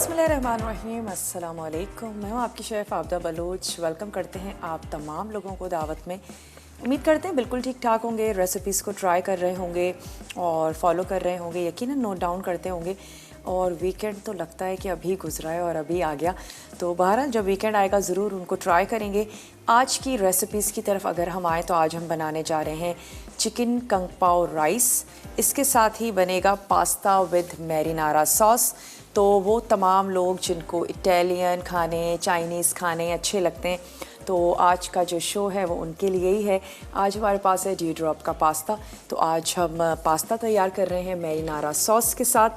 बिस्मिल्लाहिर्रहमानिर्रहीम, अस्सलाम वालेकुम। मैं हूँ आपकी शेफ़ आबदा बलोच। वेलकम करते हैं आप तमाम लोगों को दावत में। उम्मीद करते हैं बिल्कुल ठीक ठाक होंगे, रेसिपीज़ को ट्राई कर रहे होंगे और फॉलो कर रहे होंगे, यकीनन नोट डाउन करते होंगे। और वीकेंड तो लगता है कि अभी गुजरा है और अभी आ गया, तो बहरहाल जब वीकेंड आएगा ज़रूर उनको ट्राई करेंगे। आज की रेसिपीज़ की तरफ अगर हम आएँ तो आज हम बनाने जा रहे हैं चिकन कंग पाओ राइस। इसके साथ ही बनेगा पास्ता विद मैरिनारा सॉस। तो वो तमाम लोग जिनको इटालियन खाने, चाइनीज़ खाने अच्छे लगते हैं, तो आज का जो शो है वो उनके लिए ही है। आज हमारे पास है ड्यू ड्रॉप का पास्ता। तो आज हम पास्ता तैयार कर रहे हैं मैरिनारा सॉस के साथ,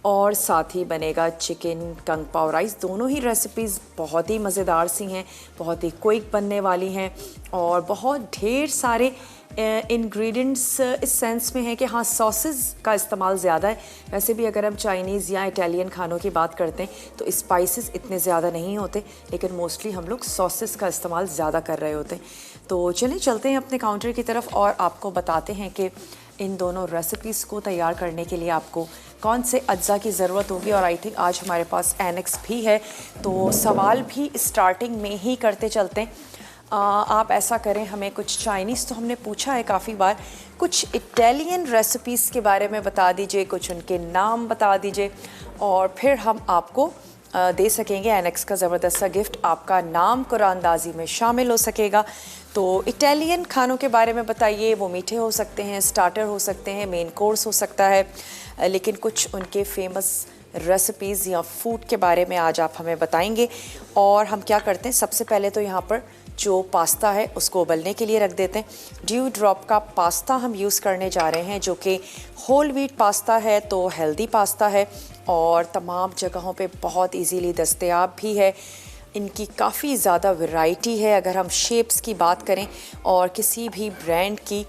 और साथ ही बनेगा चिकन कंग पाओ राइस। दोनों ही रेसिपीज़ बहुत ही मज़ेदार सी हैं, बहुत ही क्विक बनने वाली हैं और बहुत ढेर सारे इंग्रेडिएंट्स इस सेंस में है कि हाँ, सॉसेस का इस्तेमाल ज़्यादा है। वैसे भी अगर हम चाइनीज़ या इटालियन खानों की बात करते हैं तो स्पाइसेस इतने ज़्यादा नहीं होते, लेकिन मोस्टली हम लोग सॉसेस का इस्तेमाल ज़्यादा कर रहे होते हैं। तो चलिए चलते हैं अपने काउंटर की तरफ और आपको बताते हैं कि इन दोनों रेसिपीज़ को तैयार करने के लिए आपको कौन से अज्जा की ज़रूरत होगी। और आई थिंक आज हमारे पास एनेक्स भी है, तो सवाल भी स्टार्टिंग में ही करते चलते हैं। आप ऐसा करें, हमें कुछ चाइनीज़ तो हमने पूछा है काफ़ी बार, कुछ इटालियन रेसिपीज़ के बारे में बता दीजिए, कुछ उनके नाम बता दीजिए और फिर हम आपको दे सकेंगे एनेक्स का ज़बरदस्त सा गिफ्ट। आपका नाम कुरानंदाज़ी में शामिल हो सकेगा। तो इटालियन खानों के बारे में बताइए, वो मीठे हो सकते हैं, स्टार्टर हो सकते हैं, मेन कोर्स हो सकता है, लेकिन कुछ उनके फेमस रेसिपीज़ या फूड के बारे में आज आप हमें बताएंगे। और हम क्या करते हैं, सबसे पहले तो यहाँ पर जो पास्ता है उसको उबलने के लिए रख देते हैं। ड्यू ड्रॉप का पास्ता हम यूज़ करने जा रहे हैं, जो कि होल व्हीट पास्ता है, तो हेल्दी पास्ता है और तमाम जगहों पे बहुत इजीली दस्तयाब भी है। इनकी काफ़ी ज़्यादा वैरायटी है। अगर हम शेप्स की बात करें, और किसी भी ब्रांड की,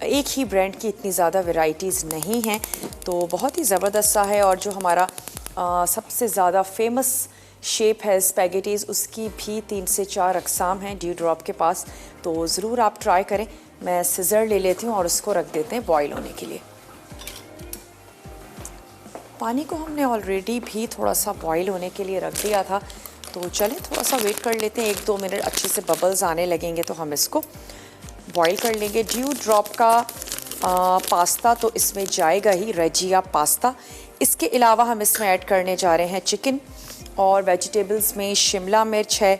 एक ही ब्रांड की इतनी ज़्यादा वैरायटीज़ नहीं हैं, तो बहुत ही ज़बरदस्त सा है। और जो हमारा सबसे ज़्यादा फेमस शेप है स्पैगेटीज़, उसकी भी 3 से 4 अक़साम हैं ड्यू ड्रॉप के पास, तो ज़रूर आप ट्राई करें। मैं सिज़र ले लेती हूँ और उसको रख देते हैं बॉईल होने के लिए। पानी को हमने ऑलरेडी भी थोड़ा सा बॉईल होने के लिए रख दिया था, तो चलें थोड़ा सा वेट कर लेते हैं। 1-2 मिनट अच्छे से बबल्स आने लगेंगे तो हम इसको बॉईल कर लेंगे। ड्यू ड्रॉप का पास्ता तो इसमें जाएगा ही, रेजिया पास्ता। इसके अलावा हम इसमें ऐड करने जा रहे हैं चिकन, और वेजिटेबल्स में शिमला मिर्च है,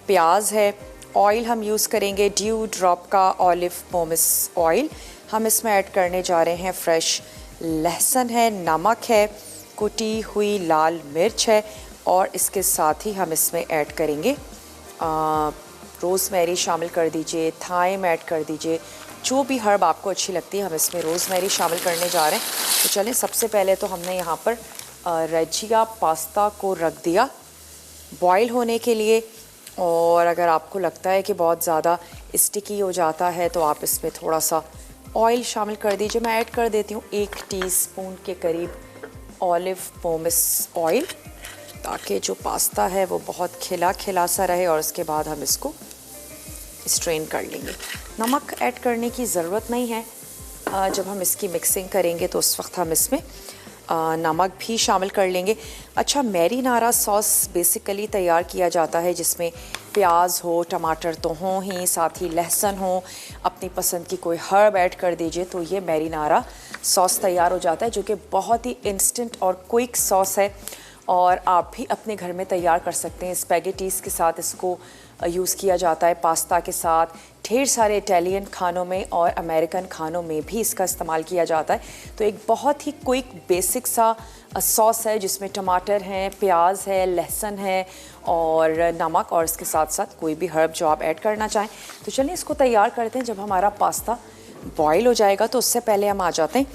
प्याज है। ऑयल हम यूज़ करेंगे ड्यू ड्रॉप का ऑलिव पोमेस ऑयल। हम इसमें ऐड करने जा रहे हैं फ्रेश लहसुन है, नमक है, कुटी हुई लाल मिर्च है, और इसके साथ ही हम इसमें ऐड करेंगे रोज़मेरी शामिल कर दीजिए, थाइम ऐड कर दीजिए, जो भी हर्ब आपको अच्छी लगती है हम इसमें रोज़मेरी शामिल करने जा रहे हैं। तो चलें, सबसे पहले तो हमने यहाँ पर रेजिया पास्ता को रख दिया बॉईल होने के लिए। और अगर आपको लगता है कि बहुत ज़्यादा स्टिकी हो जाता है तो आप इसमें थोड़ा सा ऑयल शामिल कर दीजिए। मैं ऐड कर देती हूँ 1 टीस्पून के करीब ऑलिव पोमेस ऑयल, ताकि जो पास्ता है वो बहुत खिला खिला सा रहे। और उसके बाद हम इसको स्ट्रेन कर लेंगे। नमक ऐड करने की ज़रूरत नहीं है, जब हम इसकी मिक्सिंग करेंगे तो उस वक्त हम इसमें नमक भी शामिल कर लेंगे। अच्छा, मैरिनारा सॉस बेसिकली तैयार किया जाता है जिसमें प्याज हो, टमाटर तो हों ही, साथ ही लहसुन हो, अपनी पसंद की कोई हर्ब ऐड कर दीजिए तो ये मैरिनारा सॉस तैयार हो जाता है, जो कि बहुत ही इंस्टेंट और क्विक सॉस है। और आप भी अपने घर में तैयार कर सकते हैं। स्पैगेटीज़ के साथ इसको यूज़ किया जाता है, पास्ता के साथ, ढेर सारे इटालियन खानों में और अमेरिकन खानों में भी इसका इस्तेमाल किया जाता है। तो एक बहुत ही क्विक बेसिक सा सॉस है जिसमें टमाटर हैं, प्याज है, लहसुन है और नमक, और इसके साथ साथ कोई भी हर्ब जो आप ऐड करना चाहें। तो चलिए इसको तैयार करते हैं। जब हमारा पास्ता बॉईल हो जाएगा तो उससे पहले हम आ जाते हैं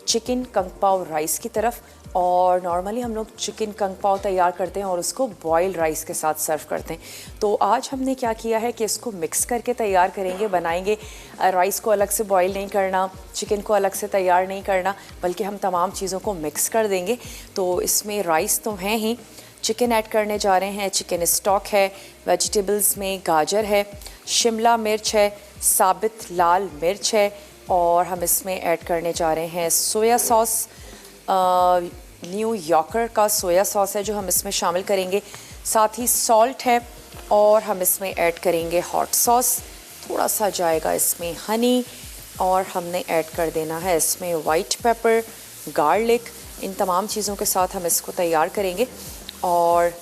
चिकन कंग पाओ राइस की तरफ। और नॉर्मली हम लोग चिकन कंग पाओ तैयार करते हैं और उसको बॉयल राइस के साथ सर्व करते हैं। तो आज हमने क्या किया है कि इसको मिक्स करके तैयार करेंगे, बनाएंगे। राइस को अलग से बॉयल नहीं करना, चिकन को अलग से तैयार नहीं करना, बल्कि हम तमाम चीज़ों को मिक्स कर देंगे। तो इसमें राइस तो हैं ही, चिकन ऐड करने जा रहे हैं, चिकन स्टॉक है, वेजिटेबल्स में गाजर है, शिमला मिर्च है, साबित लाल मिर्च है, और हम इसमें ऐड करने जा रहे हैं सोया सॉस, न्यू यॉर्कर का सोया सॉस है जो हम इसमें शामिल करेंगे, साथ ही सॉल्ट है और हम इसमें ऐड करेंगे हॉट सॉस, थोड़ा सा जाएगा इसमें हनी और हमने ऐड कर देना है इसमें वाइट पेपर, गार्लिक। इन तमाम चीज़ों के साथ हम इसको तैयार करेंगे और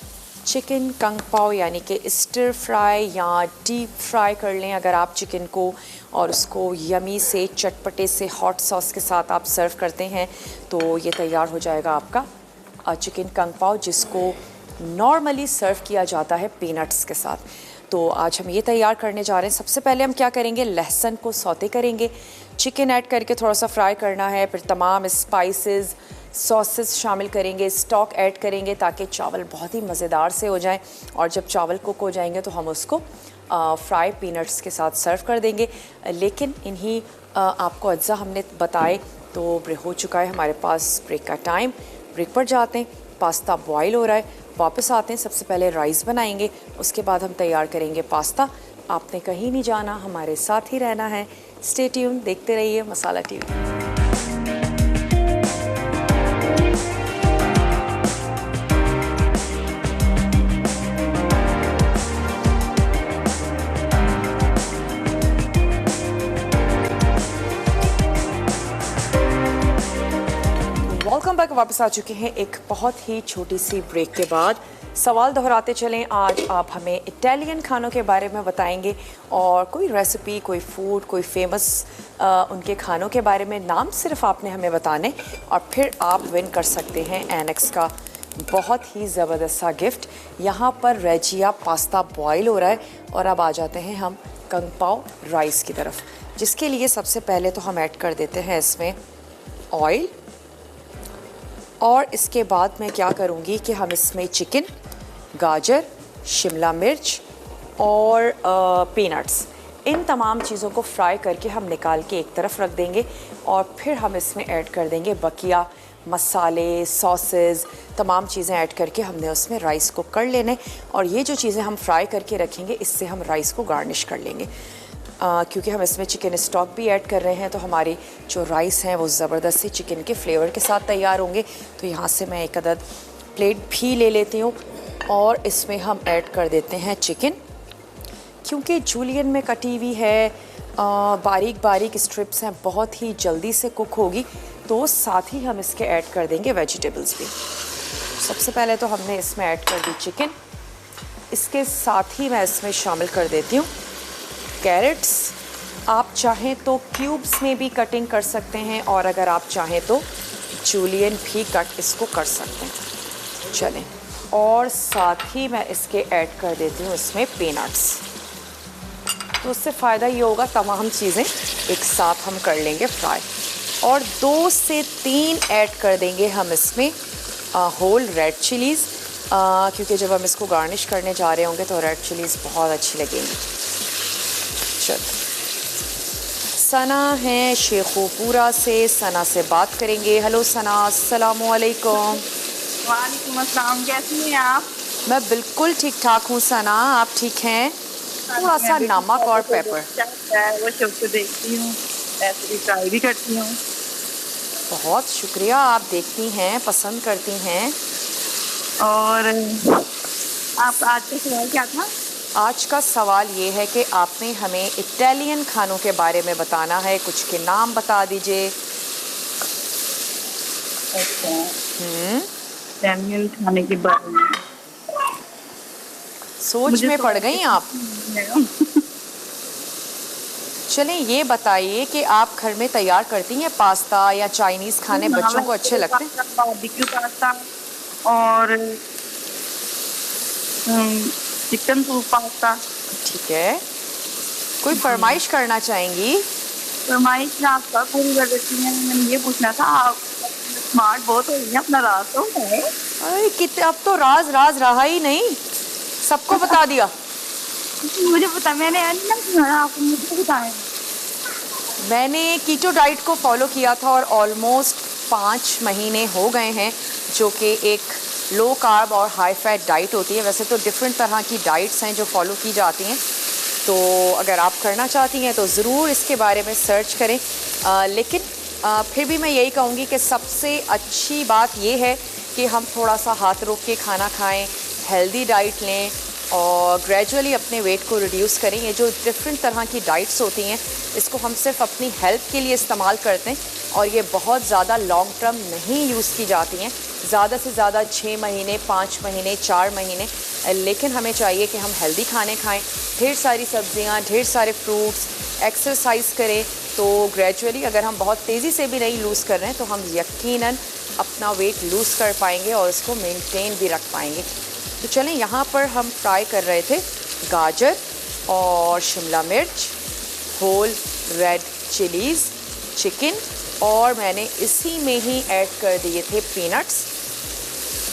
चिकन कंग पाओ यानी कि स्टर फ्राई या डीप फ्राई कर लें अगर आप चिकन को, और उसको यमी से चटपटे से हॉट सॉस के साथ आप सर्व करते हैं तो ये तैयार हो जाएगा आपका चिकन कंग पाओ, जिसको नॉर्मली सर्व किया जाता है पीनट्स के साथ। तो आज हम ये तैयार करने जा रहे हैं। सबसे पहले हम क्या करेंगे, लहसुन को सौते करेंगे, चिकन ऐड करके थोड़ा सा फ्राई करना है, फिर तमाम स्पाइसेस सॉसेस शामिल करेंगे, स्टॉक ऐड करेंगे ताकि चावल बहुत ही मज़ेदार से हो जाएं, और जब चावल कुक हो जाएंगे तो हम उसको फ्राई पीनट्स के साथ सर्व कर देंगे। लेकिन इन्हीं आपको अज्जा हमने बताए तो हो चुका है हमारे पास ब्रेक का टाइम। ब्रेक पर जाते हैं, पास्ता बॉयल हो रहा है, वापस आते हैं। सबसे पहले राइस बनाएंगे, उसके बाद हम तैयार करेंगे पास्ता। आपने कहीं नहीं जाना, हमारे साथ ही रहना है। स्टे ट्यून, देखते रहिए मसाला टीवी। वेलकम बैक, वापस आ चुके हैं एक बहुत ही छोटी सी ब्रेक के बाद। सवाल दोहराते चलें, आज आप हमें इटालियन खानों के बारे में बताएंगे और कोई रेसिपी, कोई फूड, कोई फेमस उनके खानों के बारे में नाम सिर्फ आपने हमें बताने, और फिर आप विन कर सकते हैं एनेक्स का बहुत ही ज़बरदस्त सा गिफ्ट। यहाँ पर रेजिया पास्ता बॉयल हो रहा है और अब आ जाते हैं हम कंग पाओ राइस की तरफ, जिसके लिए सबसे पहले तो हम ऐड कर देते हैं इसमें ऑयल, और इसके बाद मैं क्या करूँगी कि हम इसमें चिकन, गाजर, शिमला मिर्च और पीनट्स, इन तमाम चीज़ों को फ्राई करके हम निकाल के एक तरफ रख देंगे, और फिर हम इसमें ऐड कर देंगे बकिया मसाले, सॉसेस, तमाम चीज़ें ऐड करके हमने उसमें राइस को कर लेने। और ये जो चीज़ें हम फ्राई करके रखेंगे, इससे हम राइस को गार्निश कर लेंगे। क्योंकि हम इसमें चिकन स्टॉक भी ऐड कर रहे हैं तो हमारी जो राइस हैं वो ज़बरदस्त सी चिकन के फ्लेवर के साथ तैयार होंगे। तो यहाँ से मैं एक अदद प्लेट भी ले लेती हूँ और इसमें हम ऐड कर देते हैं चिकन। क्योंकि जूलियन में कटी हुई है, बारीक बारीक स्ट्रिप्स हैं, बहुत ही जल्दी से कुक होगी, तो साथ ही हम इसके ऐड कर देंगे वेजिटेबल्स भी। सबसे पहले तो हमने इसमें ऐड कर दी चिकन, इसके साथ ही मैं इसमें शामिल कर देती हूँ कैरेट्स। आप चाहें तो क्यूब्स में भी कटिंग कर सकते हैं, और अगर आप चाहें तो जूलियन भी कट इसको कर सकते हैं। चलें, और साथ ही मैं इसके ऐड कर देती हूँ इसमें पीनट्स। तो उससे फ़ायदा ये होगा, तमाम चीज़ें एक साथ हम कर लेंगे फ्राई। और 2 से 3 ऐड कर देंगे हम इसमें होल रेड चिलीज़, क्योंकि जब हम इसको गार्निश करने जा रहे होंगे तो रेड चिलीज़ बहुत अच्छी लगेंगी। चलो, सना है शेखोपुरा से, सना से बात करेंगे। हेलो सना, अस्सलामु अलैकुम। वालेकुम अस्सलाम, कैसी हैं आप? मैं बिल्कुल ठीक ठाक हूँ सना, आप ठीक हैं? थोड़ा सा नमक और पेपर। वो शो को देखती हूँ, ऐसे भी ट्राई भी करती हूँ। बहुत शुक्रिया, आप देखती हैं, पसंद करती हैं। और आप आज का सवाल क्या था? आज का सवाल ये है कि आपने हमें इटालियन खानों के बारे में बताना है, कुछ के नाम बता दीजिए। इटालियन खाने के बारे में सोच में पड़ गई आप। चलें, ये बताइए कि आप घर में तैयार करती हैं पास्ता या चाइनीज़ खाने बच्चों को अच्छे लगते हैं? बारबेक्यू पास्ता और चिकन सूप पास्ता। ठीक है, कोई फरमाइश करना चाहेंगी? फरमाइश आप सब पूरी कर देती हैं। मैंने ये पूछना था, आप स्मार्ट बहुत हो रही हैं, अपना राज तो है। अरे कितने, अब तो राज राज रहा ही नहीं, सबको बता दिया। मुझे पता, मैंने आपको मुझे बताया। मैंने कीटो डाइट को फॉलो किया था और ऑलमोस्ट 5 महीने हो गए हैं, जो कि एक लो कार्ब और हाई फैट डाइट होती है। वैसे तो डिफरेंट तरह की डाइट्स हैं जो फॉलो की जाती हैं, तो अगर आप करना चाहती हैं तो ज़रूर इसके बारे में सर्च करें। लेकिन फिर भी मैं यही कहूँगी कि सबसे अच्छी बात ये है कि हम थोड़ा सा हाथ रोक के खाना खाएं, हेल्दी डाइट लें और ग्रेजुअली अपने वेट को रिड्यूस करें। ये जो डिफरेंट तरह की डाइट्स होती हैं इसको हम सिर्फ अपनी हेल्थ के लिए इस्तेमाल करते हैं और ये बहुत ज़्यादा लॉन्ग टर्म नहीं यूज़ की जाती हैं, ज़्यादा से ज़्यादा 6 महीने, 5 महीने, 4 महीने। लेकिन हमें चाहिए कि हम हेल्दी खाने खाएं, ढेर सारी सब्जियां, ढेर सारे फ्रूट्स, एक्सरसाइज करें। तो ग्रेजुअली अगर हम बहुत तेज़ी से भी नहीं लूज़ कर रहे हैं तो हम यकीनन अपना वेट लूज़ कर पाएंगे और उसको मेंटेन भी रख पाएंगे। तो चलें, यहाँ पर हम फ्राई कर रहे थे गाजर और शिमला मिर्च, होल रेड चिलीज़, चिकन और मैंने इसी में ही ऐड कर दिए थे पीनट्स।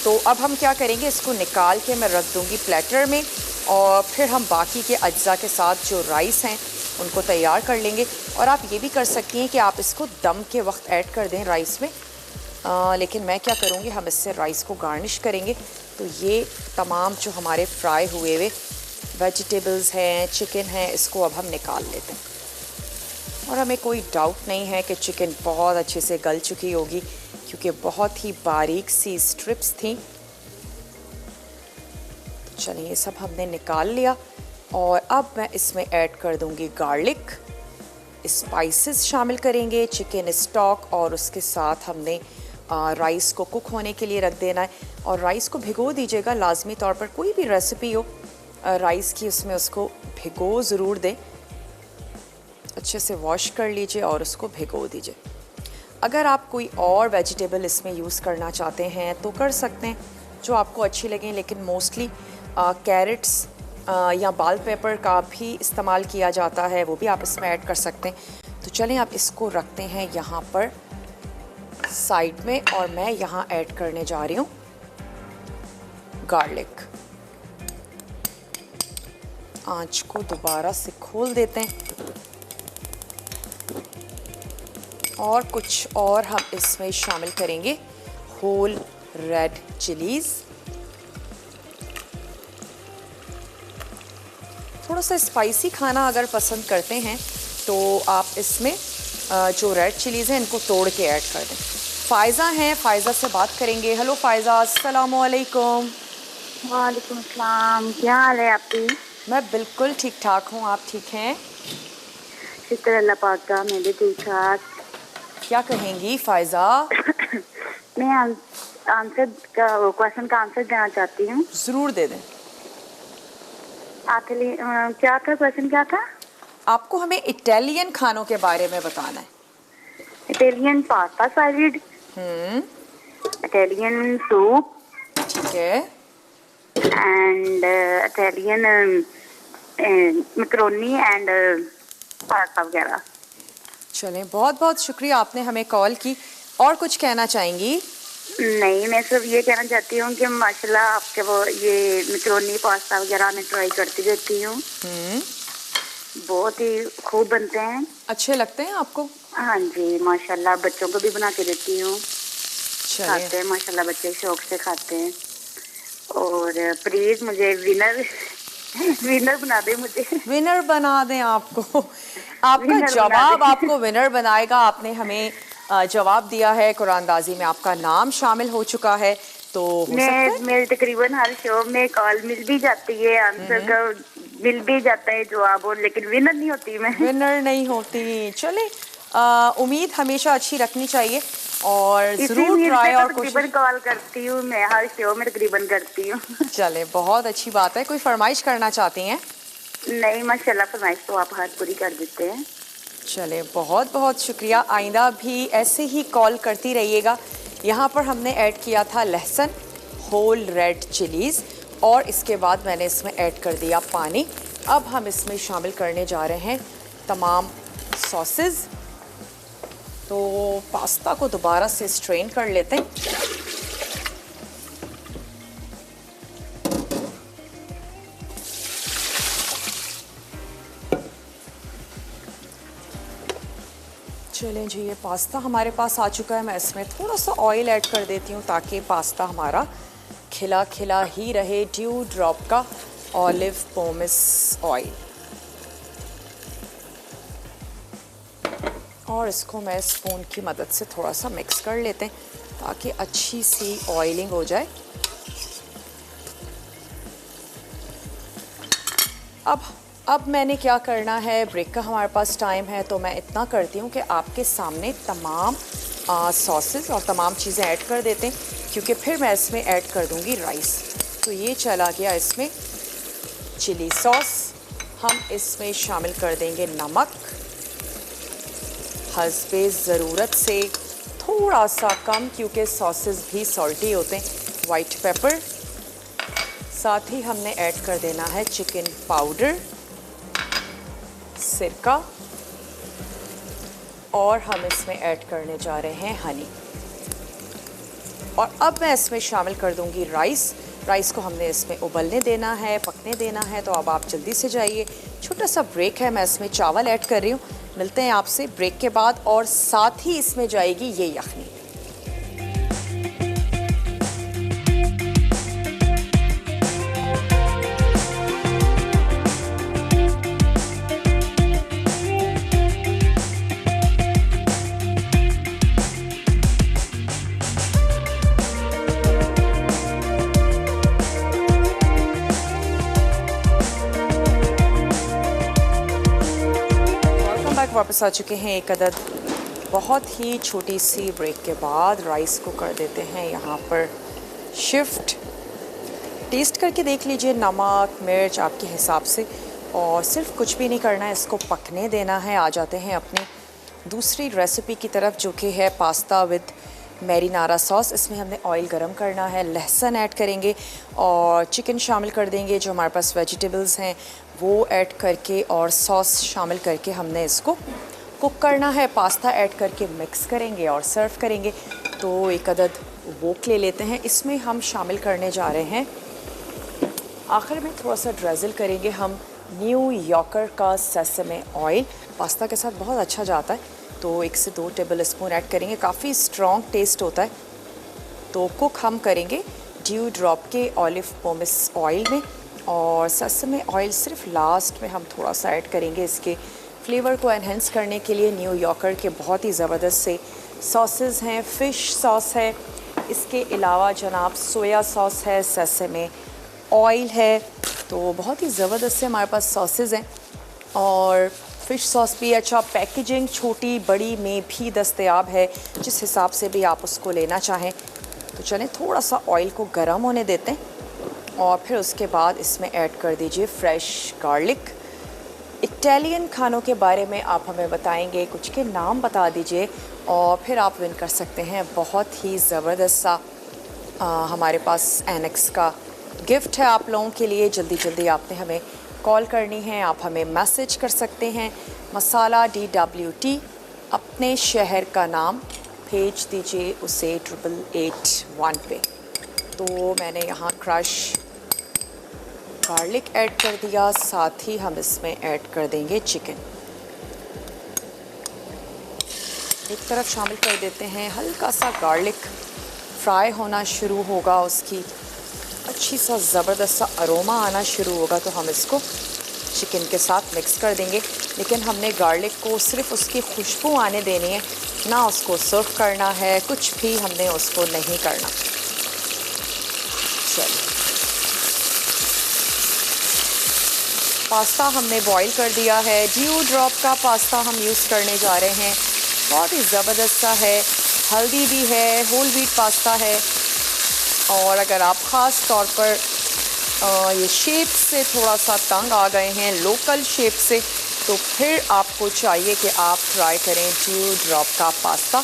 तो अब हम क्या करेंगे, इसको निकाल के मैं रख दूँगी प्लेटर में और फिर हम बाकी के अज्जा के साथ जो राइस हैं उनको तैयार कर लेंगे। और आप ये भी कर सकती हैं कि आप इसको दम के वक्त ऐड कर दें राइस में, लेकिन मैं क्या करूँगी, हम इससे राइस को गार्निश करेंगे। तो ये तमाम जो हमारे फ्राई हुए हुए वेजिटेबल्स हैं, चिकन है, इसको अब हम निकाल लेते हैं। और हमें कोई डाउट नहीं है कि चिकन बहुत अच्छे से गल चुकी होगी क्योंकि बहुत ही बारीक सी स्ट्रिप्स थी। तो चलिए, ये सब हमने निकाल लिया और अब मैं इसमें ऐड कर दूंगी गार्लिक, स्पाइसेस शामिल करेंगे, चिकन स्टॉक और उसके साथ हमने राइस को कुक होने के लिए रख देना है। और राइस को भिगो दीजिएगा लाजमी तौर पर, कोई भी रेसिपी हो राइस की उसमें उसको भिगो ज़रूर दें। अच्छे से वॉश कर लीजिए और उसको भिगो दीजिए। अगर आप कोई और वेजिटेबल इसमें यूज़ करना चाहते हैं तो कर सकते हैं, जो आपको अच्छी लगें, लेकिन मोस्टली कैरेट्स या बाल पेपर का भी इस्तेमाल किया जाता है, वो भी आप इसमें ऐड कर सकते हैं। तो चलें, आप इसको रखते हैं यहाँ पर साइड में और मैं यहाँ ऐड करने जा रही हूँ गार्लिक। आंच को दोबारा से खोल देते हैं और कुछ और हम इसमें शामिल करेंगे होल रेड चिलीज़। थोड़ा सा स्पाइसी खाना अगर पसंद करते हैं तो आप इसमें जो रेड चिलीज़ हैं इनको तोड़ के ऐड कर दें। फ़ायज़ा हैं, फ़ायज़ा से बात करेंगे। हेलो फ़ायज़ा, अस्सलामु अलैकुम। वालेकुम अस्सलाम, क्या हाल है आपकी? मैं बिल्कुल ठीक ठाक हूँ, आप ठीक हैं? शुक्र अल्लाह पाक का, मैं भी ठीक ठाक। क्या कहेंगी फ़ायज़ा? मैं आंसर का क्वेश्चन का आंसर देना चाहती हूँ। ज़रूर दे दें। आखिरी क्या था क्वेश्चन, क्या था? आपको हमें इटालियन खानों के बारे में बताना है। Italian pasta salad, Italian soup, ठीक है, and Italian macaroni and pasta वगैरह। चलें, बहुत बहुत शुक्रिया आपने हमें कॉल की। और कुछ कहना चाहेंगी? नहीं, मैं सिर्फ ये कहना चाहती हूँ कि माशाल्लाह आपके वो ये मैकरोनी पास्ता वगैरह मैं ट्राई करती रहती हूँ, बहुत ही खूब बनते हैं। अच्छे लगते हैं आपको? हाँ जी, माशाल्लाह, बच्चों को भी बना के देती हूँ, खाते हैं माशाल्लाह, बच्चे शौक से खाते हैं। और प्लीज मुझे विनर बना दे, मुझे विनर बना दें आपको। आपका जवाब आपको विनर बनाएगा। आपने हमें जवाब दिया है, कुरानदाजी में आपका नाम शामिल हो चुका है। तो मेरे तकरीबन हर शो में कॉल मिल भी जाती है, आंसर का मिल भी जाता है जवाब, और लेकिन विनर नहीं होती मैं। विनर नहीं होती। चले, उम्मीद हमेशा अच्छी रखनी चाहिए और जरूर ट्राई और तकरीबन कॉल करती हूँ मैं, हर शो में तकरीबन करती हूँ। चले, बहुत अच्छी बात है। कोई फरमाइश करना चाहती हैं? नहीं, माशाल्लाह, फरमाइश तो आप हर पूरी कर देते हैं। चले, बहुत बहुत शुक्रिया। आइंदा भी ऐसे ही कॉल करती रहिएगा। यहाँ पर हमने ऐड किया था लहसुन, होल रेड चिलीज़ और इसके बाद मैंने इसमें ऐड कर दिया पानी। अब हम इसमें शामिल करने जा रहे हैं तमाम सॉसेस। तो पास्ता को दोबारा से स्ट्रेन कर लेते हैं। चलें जी, ये पास्ता हमारे पास आ चुका है। मैं इसमें थोड़ा सा ऑयल ऐड कर देती हूँ ताकि पास्ता हमारा खिला खिला ही रहे। ड्यू ड्रॉप का ऑलिव पोमेस ऑयल और इसको मैं स्पून की मदद से थोड़ा सा मिक्स कर लेते हैं ताकि अच्छी सी ऑयलिंग हो जाए। अब मैंने क्या करना है, ब्रेक का हमारे पास टाइम है, तो मैं इतना करती हूँ कि आपके सामने तमाम सॉसेस और तमाम चीज़ें ऐड कर देते हैं, क्योंकि फिर मैं इसमें ऐड कर दूँगी राइस। तो ये चला गया इसमें चिली सॉस। हम इसमें शामिल कर देंगे नमक हस्बे ज़रूरत से, थोड़ा सा कम क्योंकि सॉसेस भी सॉल्टी होते हैं। वाइट पेपर, साथ ही हमने ऐड कर देना है चिकन पाउडर, सिरका, और हम इसमें ऐड करने जा रहे हैं हनी। और अब मैं इसमें शामिल कर दूंगी राइस को हमने इसमें उबलने देना है, पकने देना है। तो अब आप जल्दी से जाइए, छोटा सा ब्रेक है, मैं इसमें चावल ऐड कर रही हूँ। मिलते हैं आपसे ब्रेक के बाद, और साथ ही इसमें जाएगी ये यखनी। वापस आ चुके हैं एक अदद बहुत ही छोटी सी ब्रेक के बाद। राइस को कर देते हैं यहाँ पर शिफ्ट। टेस्ट करके देख लीजिए, नमक मिर्च आपके हिसाब से, और सिर्फ कुछ भी नहीं करना है, इसको पकने देना है। आ जाते हैं अपनी दूसरी रेसिपी की तरफ, जो कि है पास्ता विद मैरिनारा सॉस। इसमें हमने ऑयल गरम करना है, लहसुन ऐड करेंगे और चिकन शामिल कर देंगे। जो हमारे पास वेजिटेबल्स हैं वो ऐड करके और सॉस शामिल करके हमने इसको कुक करना है। पास्ता ऐड करके मिक्स करेंगे और सर्व करेंगे। तो एक अदद वोक ले लेते हैं। इसमें हम शामिल करने जा रहे हैं, आखिर में थोड़ा सा ड्रेज़ल करेंगे हम न्यू यॉर्कर का सेसमे ऑयल। पास्ता के साथ बहुत अच्छा जाता है, तो 1 से 2 टेबल स्पून ऐड करेंगे। काफ़ी स्ट्रॉन्ग टेस्ट होता है। तो कुक हम करेंगे ड्यू ड्रॉप के ऑलिव पोमेस ऑयल में, और सेसमे ऑयल सिर्फ लास्ट में हम थोड़ा सा ऐड करेंगे इसके फ्लेवर को एनहेंस करने के लिए। न्यू यॉर्कर के बहुत ही ज़बरदस्त से सॉसेस हैं, फ़िश सॉस है, इसके अलावा जनाब सोया सॉस है, सेसमे ऑयल है। तो बहुत ही ज़बरदस्त से हमारे पास सॉसेस हैं, और फ़िश सॉस भी अच्छा, पैकेजिंग छोटी बड़ी में भी दस्तयाब है, जिस हिसाब से भी आप उसको लेना चाहें। तो चलें थोड़ा सा ऑयल को गर्म होने देते हैं, और फिर उसके बाद इसमें ऐड कर दीजिए फ्रेश गार्लिक। इटालियन खानों के बारे में आप हमें बताएंगे, कुछ के नाम बता दीजिए, और फिर आप विन कर सकते हैं बहुत ही ज़बरदस्त सा हमारे पास एनेक्स का गिफ्ट है आप लोगों के लिए। जल्दी जल्दी आपने हमें कॉल करनी है, आप हमें मैसेज कर सकते हैं। मसाला DWT, अपने शहर का नाम भेज दीजिए उसे 8881 पे। तो मैंने यहाँ क्रश गार्लिक ऐड कर दिया, साथ ही हम इसमें ऐड कर देंगे चिकन। एक तरफ शामिल कर देते हैं, हल्का सा गार्लिक फ्राई होना शुरू होगा, उसकी अच्छी सा ज़बरदस्त सा अरोमा आना शुरू होगा, तो हम इसको चिकन के साथ मिक्स कर देंगे। लेकिन हमने गार्लिक को सिर्फ उसकी खुशबू आने देनी है, ना उसको सर्व करना है, कुछ भी हमने उसको नहीं करना। चलिए, पास्ता हमने बॉईल कर दिया है। ड्यू ड्रॉप का पास्ता हम यूज़ करने जा रहे हैं, बहुत ही ज़बरदस्त सा है। हेल्दी भी है, होल व्हीट पास्ता है। और अगर आप ख़ास तौर पर ये शेप से थोड़ा सा तंग आ गए हैं, लोकल शेप से, तो फिर आपको चाहिए कि आप ट्राई करें ड्यू ड्रॉप का पास्ता,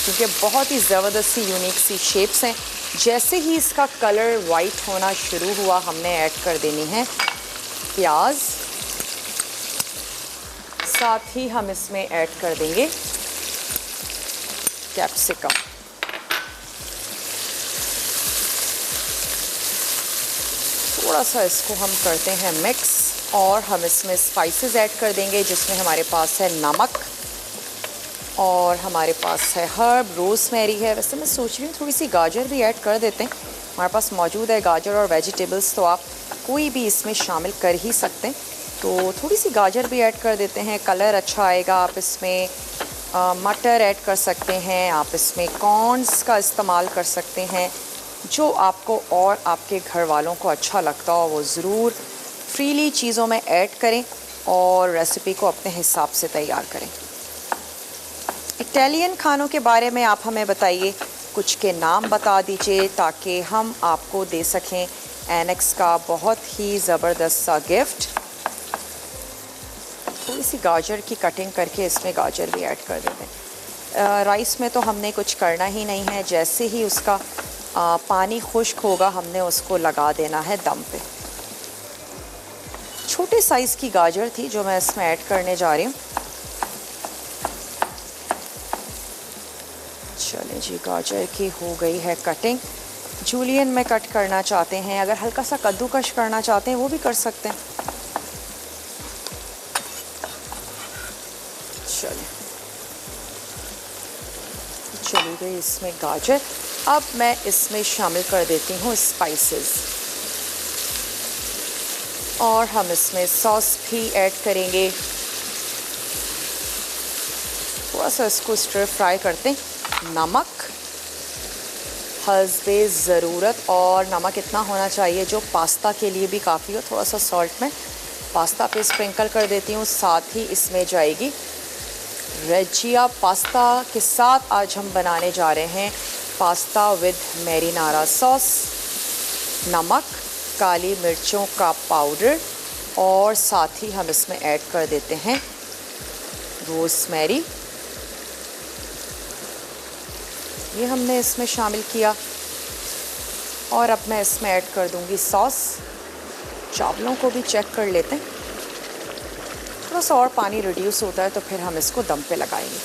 क्योंकि बहुत ही ज़बरदस्त सी यूनिक सी शेप्स हैं। जैसे ही इसका कलर वाइट होना शुरू हुआ, हमने ऐड कर देनी है प्याज, साथ ही हम इसमें ऐड कर देंगे कैप्सिकम। थोड़ा सा इसको हम करते हैं मिक्स, और हम इसमें स्पाइसेस ऐड कर देंगे, जिसमें हमारे पास है नमक, और हमारे पास है हर्ब, रोज़मेरी है। वैसे मैं सोच रही हूँ थोड़ी सी गाजर भी ऐड कर देते हैं, हमारे पास मौजूद है गाजर और वेजिटेबल्स, तो आप कोई भी इसमें शामिल कर ही सकते हैं। तो थोड़ी सी गाजर भी ऐड कर देते हैं, कलर अच्छा आएगा। आप इसमें मटर ऐड कर सकते हैं, आप इसमें कॉर्न्स का इस्तेमाल कर सकते हैं। जो आपको और आपके घर वालों को अच्छा लगता हो वो ज़रूर फ्रीली चीज़ों में ऐड करें और रेसिपी को अपने हिसाब से तैयार करें। इटालियन खानों के बारे में आप हमें बताइए, कुछ के नाम बता दीजिए ताकि हम आपको दे सकें एनेक्स का बहुत ही ज़बरदस्त सा गिफ्ट। थोड़ी सी गाजर की कटिंग करके इसमें गाजर भी ऐड कर देते हैं। राइस में तो हमने कुछ करना ही नहीं है, जैसे ही उसका पानी खुश्क होगा हमने उसको लगा देना है दम पे। छोटे साइज़ की गाजर थी जो मैं इसमें ऐड करने जा रही हूँ। चलें जी, गाजर की हो गई है कटिंग। जूलियन में कट करना चाहते हैं, अगर हल्का सा कद्दूकश करना चाहते हैं वो भी कर सकते हैं। चली गई इसमें गाजर। अब मैं इसमें शामिल कर देती हूँ स्पाइसेस और हम इसमें सॉस भी ऐड करेंगे। थोड़ा सा इसको स्टर फ्राई करते हैं। नमक हस्बे ज़रूरत, और नमक इतना होना चाहिए जो पास्ता के लिए भी काफ़ी हो। थोड़ा सा सॉल्ट में पास्ता पे स्प्रिंकल कर देती हूँ। साथ ही इसमें जाएगी रेजिया पास्ता के साथ आज हम बनाने जा रहे हैं पास्ता विद मैरिनारा सॉस। नमक, काली मिर्चों का पाउडर और साथ ही हम इसमें ऐड कर देते हैं रोज़मेरी। ये हमने इसमें शामिल किया और अब मैं इसमें ऐड कर दूंगी सॉस। चावलों को भी चेक कर लेते हैं, थोड़ा सा और पानी रिड्यूस होता है तो फिर हम इसको दम पे लगाएंगे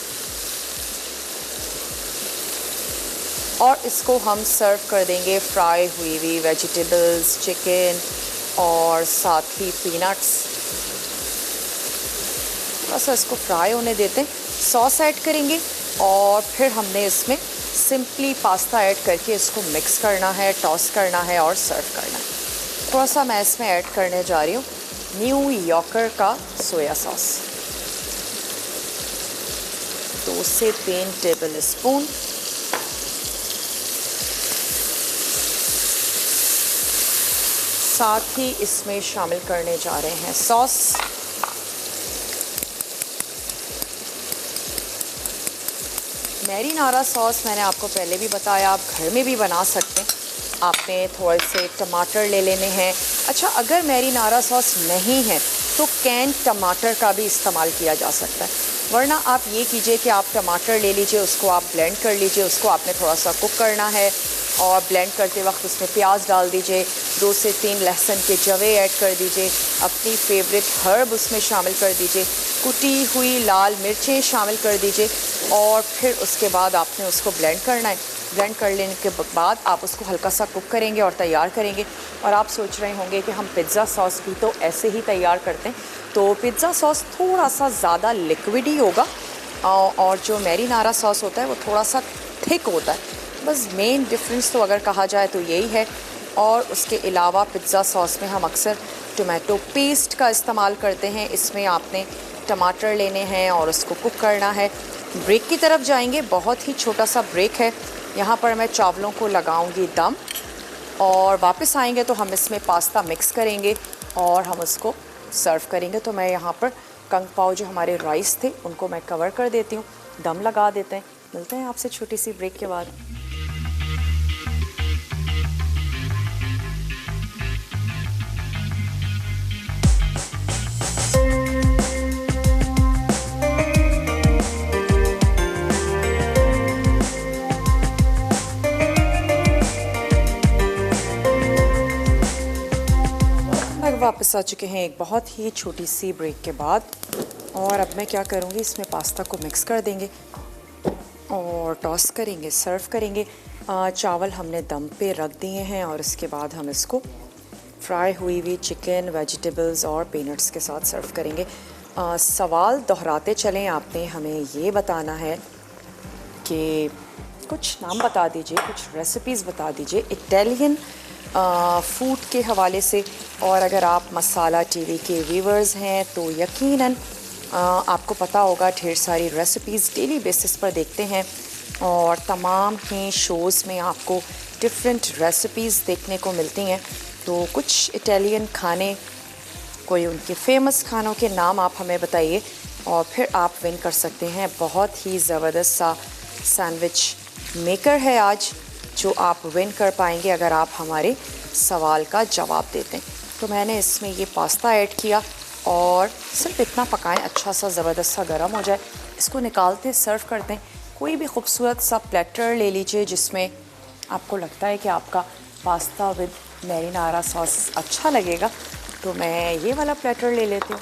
और इसको हम सर्व कर देंगे फ्राई हुई हुई वेजिटेबल्स, चिकन और साथ ही पीनट्स। थोड़ा सा इसको फ्राई होने देते हैं, सॉस ऐड करेंगे और फिर हमने इसमें सिंपली पास्ता ऐड करके इसको मिक्स करना है, टॉस करना है और सर्व करना है। थोड़ा सा मैं इसमें ऐड करने जा रही हूँ न्यू यॉर्कर का सोया सॉस, 2 से 3 टेबल स्पून। साथ ही इसमें शामिल करने जा रहे हैं सॉस। मैरिनारा सॉस मैंने आपको पहले भी बताया, आप घर में भी बना सकते हैं। आपने थोड़े से टमाटर ले लेने हैं। अच्छा, अगर मैरिनारा सॉस नहीं है तो कैन टमाटर का भी इस्तेमाल किया जा सकता है, वरना आप ये कीजिए कि आप टमाटर ले लीजिए, उसको आप ब्लेंड कर लीजिए। उसको आपने थोड़ा सा कुक करना है और ब्लेंड करते वक्त उसमें प्याज डाल दीजिए, 2 से 3 लहसुन के जवे ऐड कर दीजिए, अपनी फेवरेट हर्ब उसमें शामिल कर दीजिए, कुटी हुई लाल मिर्चें शामिल कर दीजिए और फिर उसके बाद आपने उसको ब्लेंड करना है। ब्लेंड कर लेने के बाद आप उसको हल्का सा कुक करेंगे और तैयार करेंगे। और आप सोच रहे होंगे कि हम पिज़्ज़ा सॉस भी तो ऐसे ही तैयार करते हैं, तो पिज़्ज़ा सॉस थोड़ा सा ज़्यादा लिक्विड ही होगा और जो मैरिनारा सॉस होता है वो थोड़ा सा थिक होता है। बस मेन डिफरेंस तो अगर कहा जाए तो यही है। और उसके अलावा पिज़्ज़ा सॉस में हम अक्सर टोमेटो पेस्ट का इस्तेमाल करते हैं। इसमें आपने टमाटर लेने हैं और उसको कुक करना है। ब्रेक की तरफ जाएंगे, बहुत ही छोटा सा ब्रेक है। यहाँ पर मैं चावलों को लगाऊंगी दम और वापस आएंगे तो हम इसमें पास्ता मिक्स करेंगे और हम उसको सर्व करेंगे। तो मैं यहाँ पर कंग पाव जो हमारे राइस थे उनको मैं कवर कर देती हूँ, दम लगा देते हैं। मिलते हैं आपसे छोटी सी ब्रेक के बाद। वापस आ चुके हैं एक बहुत ही छोटी सी ब्रेक के बाद और अब मैं क्या करूँगी, इसमें पास्ता को मिक्स कर देंगे और टॉस करेंगे, सर्व करेंगे। चावल हमने दम पे रख दिए हैं और इसके बाद हम इसको फ्राई हुई हुई चिकन, वेजिटेबल्स और पीनट्स के साथ सर्व करेंगे। सवाल दोहराते चलें, आपने हमें ये बताना है कि कुछ नाम बता दीजिए, कुछ रेसिपीज़ बता दीजिए इटालियन फूड के हवाले से। और अगर आप मसाला टीवी के व्यूवर्स हैं तो यकीनन आपको पता होगा ढेर सारी रेसिपीज़ डेली बेसिस पर देखते हैं और तमाम ही शोज़ में आपको डिफरेंट रेसिपीज़ देखने को मिलती हैं। तो कुछ इटालियन खाने, कोई उनके फेमस खानों के नाम आप हमें बताइए और फिर आप विन कर सकते हैं। बहुत ही ज़बरदस्त सा सैंडविच मेकर है आज जो आप विन कर पाएंगे अगर आप हमारे सवाल का जवाब देते हैं। तो मैंने इसमें ये पास्ता ऐड किया और सिर्फ इतना पकाएं अच्छा सा ज़बरदस्त सा गर्म हो जाए। इसको निकालते सर्व करते हैं। कोई भी खूबसूरत सा प्लेटर ले लीजिए जिसमें आपको लगता है कि आपका पास्ता विद मैरिनारा सॉस अच्छा लगेगा। तो मैं ये वाला प्लेटर ले लेती हूँ।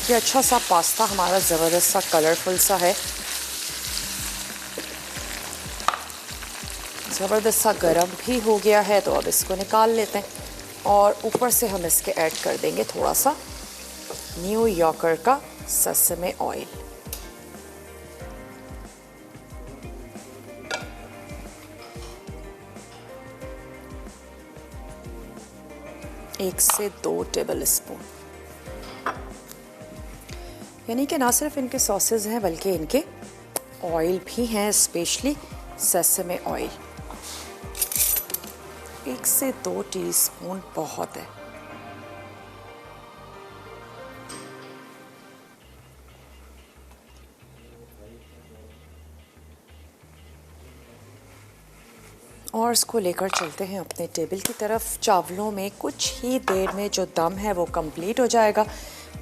ये अच्छा सा पास्ता हमारा ज़बरदस्त सा कलरफुल सा है, ज़बरदस्त सा गर्म भी हो गया है। तो अब इसको निकाल लेते हैं और ऊपर से हम इसके ऐड कर देंगे थोड़ा सा न्यू यॉर्कर का सेसमे ऑयल। एक से 2 टेबल स्पून, यानी कि ना सिर्फ इनके सॉसेज हैं बल्कि इनके ऑयल भी हैं, स्पेशली सेसमे ऑयल। 1 से 2 टीस्पून बहुत है। और इसको लेकर चलते हैं अपने टेबल की तरफ। चावलों में कुछ ही देर में जो दम है वो कंप्लीट हो जाएगा।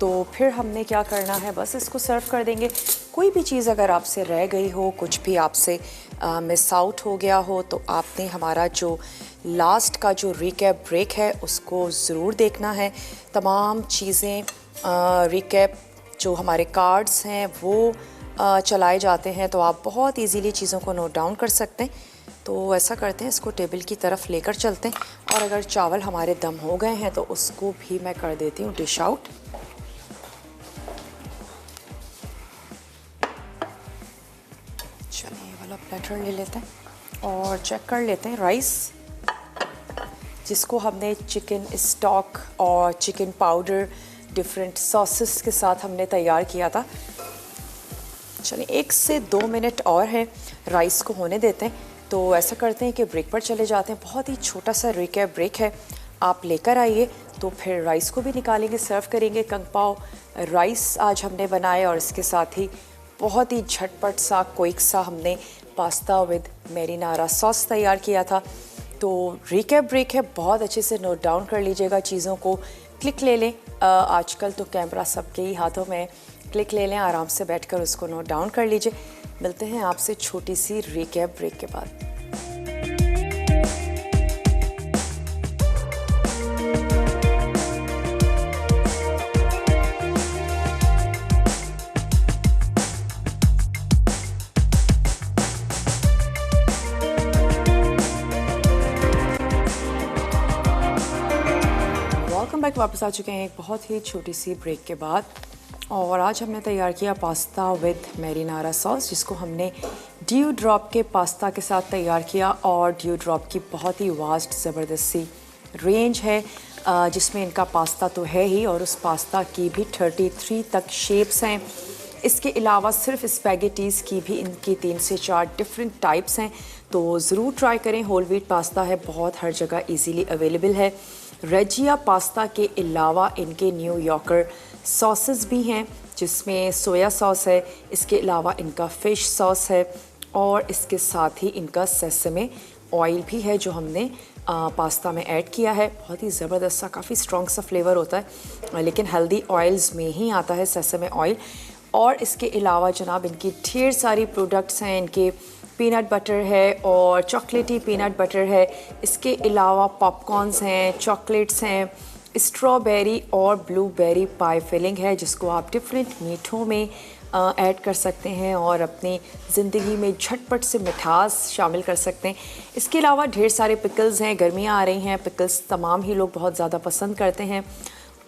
तो फिर हमने क्या करना है, बस इसको सर्व कर देंगे। कोई भी चीज़ अगर आपसे रह गई हो, कुछ भी आपसे मिस आउट हो गया हो, तो आपने हमारा जो लास्ट का जो रिकैप ब्रेक है उसको ज़रूर देखना है। तमाम चीज़ें रिकैप जो हमारे कार्ड्स हैं वो चलाए जाते हैं, तो आप बहुत इजीली चीज़ों को नोट डाउन कर सकते हैं। तो ऐसा करते हैं, इसको टेबल की तरफ लेकर चलते हैं और अगर चावल हमारे दम हो गए हैं तो उसको भी मैं कर देती हूँ डिश आउट। चलिए ये वाला प्लेटर ले लेते हैं और चेक कर लेते हैं राइस, जिसको हमने चिकन स्टॉक और चिकन पाउडर डिफरेंट सॉसेस के साथ हमने तैयार किया था। चलिए 1 से 2 मिनट और है, राइस को होने देते हैं। तो ऐसा करते हैं कि ब्रेक पर चले जाते हैं। बहुत ही छोटा सा रिकैप ब्रेक है, आप लेकर आइए तो फिर राइस को भी निकालेंगे, सर्व करेंगे। कंग पाव राइस आज हमने बनाए और इसके साथ ही बहुत ही झटपट सा क्विक सा हमने पास्ता विद मैरिनारा सॉस तैयार किया था। तो रिकैप ब्रेक है, बहुत अच्छे से नोट डाउन कर लीजिएगा चीज़ों को, क्लिक ले लें। आजकल तो कैमरा सबके ही हाथों में, क्लिक ले लें, आराम से बैठकर उसको नोट डाउन कर लीजिए। मिलते हैं आपसे छोटी सी रिकैप ब्रेक के बाद। वेलकम बैक, वापस आ चुके हैं एक बहुत ही छोटी सी ब्रेक के बाद। और आज हमने तैयार किया पास्ता विद मैरिनारा सॉस, जिसको हमने ड्यू ड्रॉप के पास्ता के साथ तैयार किया। और ड्यू ड्रॉप की बहुत ही वास्ट ज़बरदस्त सी रेंज है, जिसमें इनका पास्ता तो है ही और उस पास्ता की भी 33 तक शेप्स हैं। इसके अलावा सिर्फ स्पैगेटीज़ की भी इनकी 3 से 4 डिफरेंट टाइप्स हैं। तो ज़रूर ट्राई करें। होल व्हीट पास्ता है, बहुत हर जगह इजीली अवेलेबल है। रेजिया पास्ता के अलावा इनके न्यू यॉर्कर सॉसेस भी हैं, जिसमें सोया सॉस है, इसके अलावा इनका फ़िश सॉस है और इसके साथ ही इनका सेसमे ऑयल भी है जो हमने पास्ता में ऐड किया है। बहुत ही ज़बरदस्त सा, काफ़ी स्ट्रॉन्ग सा फ्लेवर होता है, लेकिन हेल्दी ऑयल्स में ही आता है सेसमे ऑयल। और इसके अलावा जनाब इनकी ढेर सारी प्रोडक्ट्स हैं। इनके पीनट बटर है और चॉकलेटी पीनट बटर है। इसके अलावा पॉपकॉर्न्स हैं, चॉकलेट्स हैं, स्ट्रॉबेरी और ब्लूबेरी पाई फिलिंग है, जिसको आप डिफरेंट मीठों में ऐड कर सकते हैं और अपनी ज़िंदगी में झटपट से मिठास शामिल कर सकते हैं। इसके अलावा ढेर सारे पिकल्स हैं, गर्मियाँ आ रही हैं, पिकल्स तमाम ही लोग बहुत ज़्यादा पसंद करते हैं।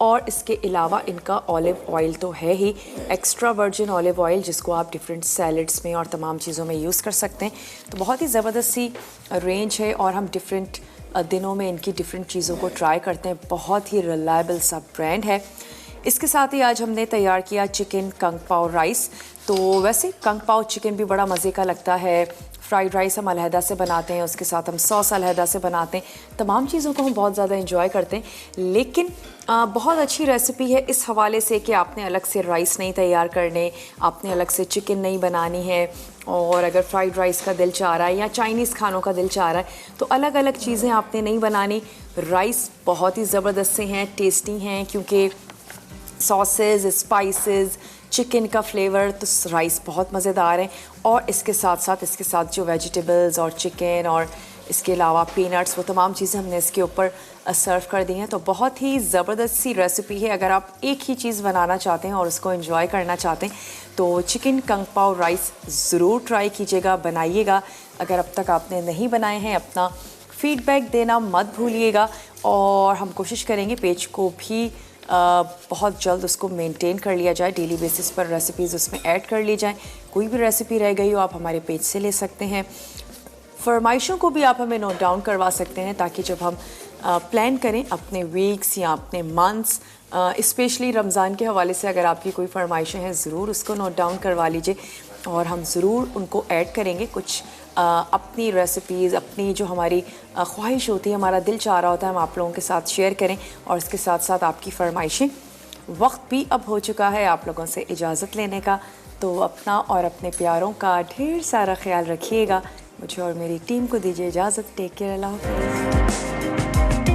और इसके अलावा इनका ऑलिव ऑयल तो है ही, एक्स्ट्रा वर्जिन ऑलिव ऑयल, जिसको आप डिफरेंट सैलड्स में और तमाम चीज़ों में यूज़ कर सकते हैं। तो बहुत ही ज़बरदस्त सी रेंज है और हम डिफरेंट दिनों में इनकी डिफरेंट चीज़ों को ट्राई करते हैं। बहुत ही रिलायबल सा ब्रांड है। इसके साथ ही आज हमने तैयार किया चिकन कंग पाओ राइस। तो वैसे कंग पाओ चिकन भी बड़ा मज़े का लगता है। फ्राइड राइस हम अलहदा से बनाते हैं, उसके साथ हम सॉस अलहदा से बनाते हैं। तमाम चीज़ों को हम बहुत ज़्यादा इंजॉय करते हैं, लेकिन बहुत अच्छी रेसिपी है इस हवाले से कि आपने अलग से राइस नहीं तैयार करने, आपने अलग से चिकन नहीं बनानी है। और अगर फ्राइड राइस का दिल चाह रहा है या चाइनीज़ खानों का दिल चाह रहा है तो अलग अलग चीज़ें आपने नहीं बनानी। राइस बहुत ही ज़बरदस्त से हैं, टेस्टी हैं, क्योंकि सॉसेज, स्पाइसेस, चिकन का फ्लेवर, तो राइस बहुत मज़ेदार है। और इसके साथ जो वेजिटेबल्स और चिकन और इसके अलावा पीनट्स, वो तमाम चीज़ें हमने इसके ऊपर सर्व कर दी हैं। तो बहुत ही ज़बरदस्त सी रेसिपी है। अगर आप एक ही चीज़ बनाना चाहते हैं और उसको एंजॉय करना चाहते हैं तो चिकन कंग पाओ राइस ज़रूर ट्राई कीजिएगा, बनाइएगा। अगर अब तक आपने नहीं बनाए हैं, अपना फीडबैक देना मत भूलिएगा। और हम कोशिश करेंगे पेज को भी बहुत जल्द उसको मेंटेन कर लिया जाए, डेली बेसिस पर रेसिपीज़ उसमें ऐड कर ली जाएं। कोई भी रेसिपी रह गई हो आप हमारे पेज से ले सकते हैं। फरमाइशों को भी आप हमें नोट डाउन करवा सकते हैं, ताकि जब हम प्लान करें अपने वीक्स या अपने मंथ्स, स्पेशली रमज़ान के हवाले से अगर आपकी कोई फरमाइशें हैं ज़रूर उसको नोट डाउन करवा लीजिए और हम ज़रूर उनको ऐड करेंगे। कुछ अपनी रेसिपीज़, अपनी जो हमारी ख्वाहिश होती है, हमारा दिल चाह रहा होता है, हम आप लोगों के साथ शेयर करें। और इसके साथ साथ आपकी फरमाइशें। वक्त भी अब हो चुका है आप लोगों से इजाज़त लेने का, तो अपना और अपने प्यारों का ढेर सारा ख्याल रखिएगा। मुझे और मेरी टीम को दीजिए इजाज़त। टेक केयर, अल्लाह हाफ़िज़।